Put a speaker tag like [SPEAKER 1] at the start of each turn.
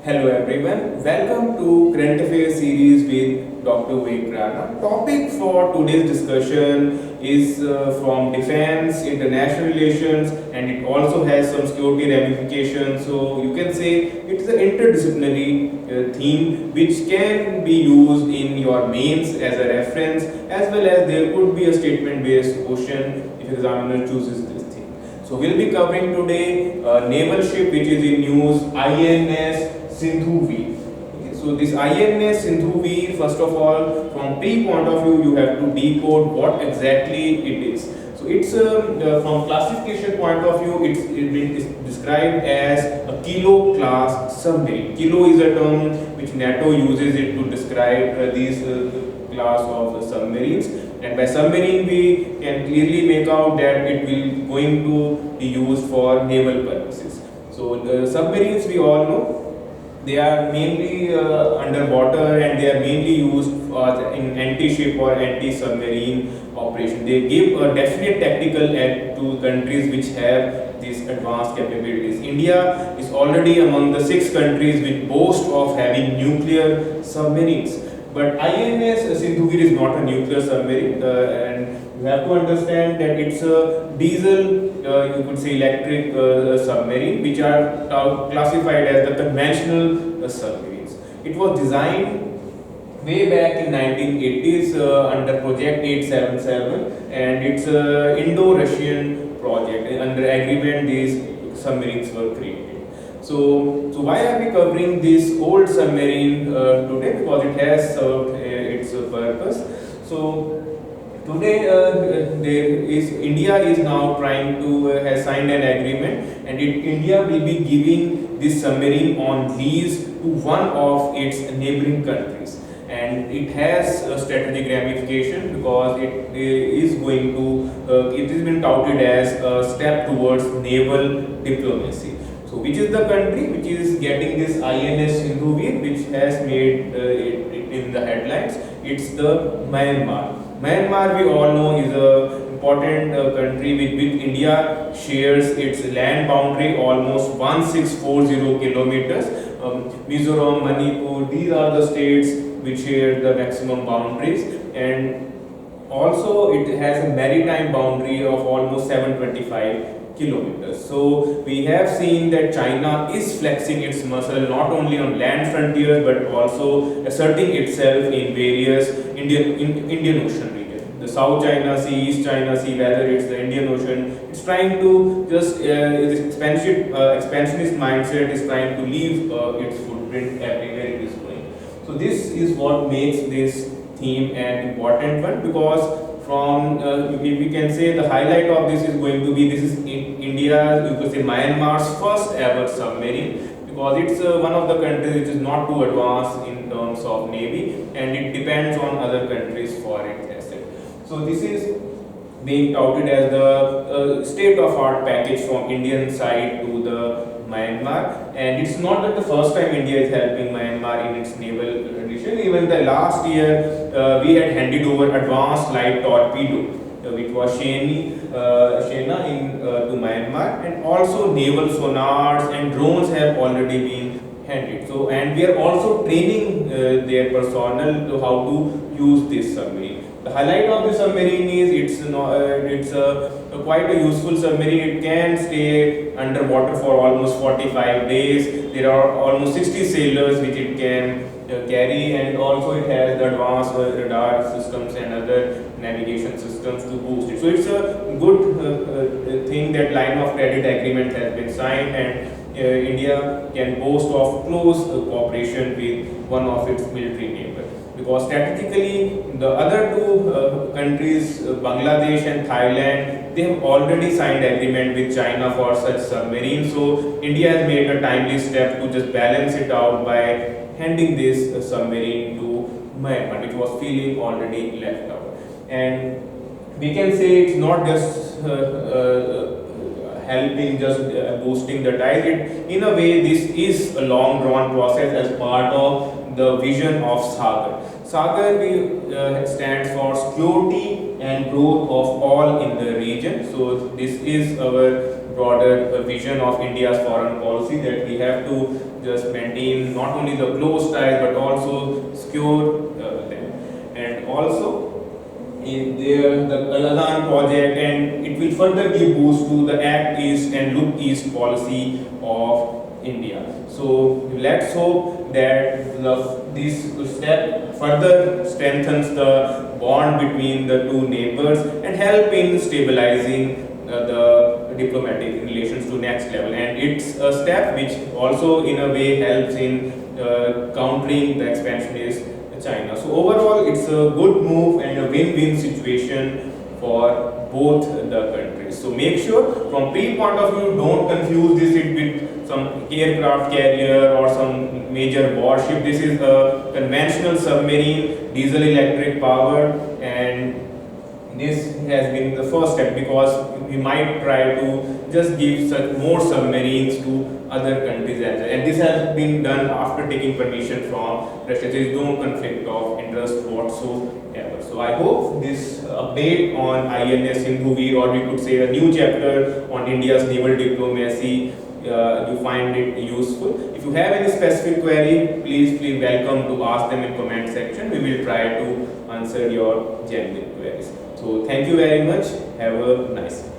[SPEAKER 1] Hello everyone, welcome to Current Affairs series with Dr. Vivek Rana. Topic for today's discussion is from defense, international relations, and it also has some security ramifications. So you can say it's an interdisciplinary theme which can be used in your mains as a reference, as well as there could be a statement-based question if examiner chooses this theme. So we'll be covering today a naval ship which is in news, INS Sindhu Veer. Okay, so this INS Sindhu Veer, first of all, from pre-point of view, you have to decode what exactly it is. So it's from classification point of view, it is described as a kilo class submarine. Kilo is a term which NATO uses it to describe these class of submarines. And by submarine, we can clearly make out that it will going to be used for naval purposes. So the submarines, we all know, they are mainly underwater, and they are mainly used in anti-ship or anti-submarine operation. They give a definite tactical edge to countries which have these advanced capabilities. India is already among the 6 countries which boast of having nuclear submarines. But INS Sindhu Veer is not a nuclear submarine, and you have to understand that it's a diesel, you could say electric submarine, which are classified as the conventional submarines. It was designed way back in 1980s under Project 877, and it's a Indo-Russian project. Under agreement, these submarines were created. So why are we covering this old submarine today? Because it has served its purpose. So today India is now trying to has signed an agreement, and India will be giving this submarine on lease to one of its neighboring countries. And it has a strategic ramification because it is going to, it has been touted as a step towards naval diplomacy. So which is the country which is getting this INS Sindhu Veer, which has made it in the headlines? It's the Myanmar. Myanmar, we all know, is a important country with which India shares its land boundary almost 1640 kilometers. Mizoram, Manipur, these are the states which share the maximum boundaries, and also it has a maritime boundary of almost 725 kilometers. So we have seen that China is flexing its muscle not only on land frontiers but also asserting itself in various Indian Ocean region. The South China Sea, East China Sea, whether it's the Indian Ocean, it's trying to just this expansionist mindset is trying to leave its footprint everywhere it is going. So this is what makes this theme an important one, because from we can say the highlight of this is going to be, this is India, you could say Myanmar's first ever submarine, because it's one of the countries which is not too advanced in terms of navy, and it depends on other countries for its asset. So this is being touted as the state-of-art package from Indian side to the Myanmar, and it's not that the first time India is helping Myanmar in its naval condition. Even the last year we had handed over advanced light torpedo, which was Shena to Myanmar, and also naval sonars and drones have already been handed. So, and we are also training their personnel to how to use this submarine. The highlight of the submarine is it's quite a useful submarine. It can stay underwater for almost 45 days. There are almost 60 sailors which it can carry, and also it has the advanced radar systems and other navigation systems to boost it. So it's a good thing that line of credit agreement has been signed, and India can boast of close cooperation with one of its military neighbors. Because strategically, the other two countries, Bangladesh and Thailand, they have already signed agreement with China for such submarines. So India has made a timely step to just balance it out by handing this submarine to Myanmar, which was feeling already left out. And we can say it's not just helping, just boosting the ties. In a way, this is a long drawn process as part of the vision of Sagar. Sagar stands for security and growth of all in the region. So So this is our broader vision of India's foreign policy, that we have to just maintain not only the close ties but also secure them. And also in there the Kaladan project, and it will further give boost to the Act East and Look East policy of India. So let's hope that this step further strengthens the bond between the two neighbors and help in stabilizing the diplomatic relations to next level. And it's a step which also in a way helps in countering the expansionist China. So overall, it's a good move and a win-win situation for both the countries. So make sure from pre-point of view, don't confuse this with some aircraft carrier or some major warship. This is a conventional submarine, diesel electric powered, and this has been the first step, because we might try to just give such more submarines to other countries as well. And this has been done after taking permission from Russia. There is no conflict of interest whatsoever. So I hope this update on INS Sindhuveer, or we could say a new chapter on India's naval diplomacy, you find it useful. If you have any specific query, please feel welcome to ask them in comment section. We will try to answer your genuine queries. So thank you very much. Have a nice day.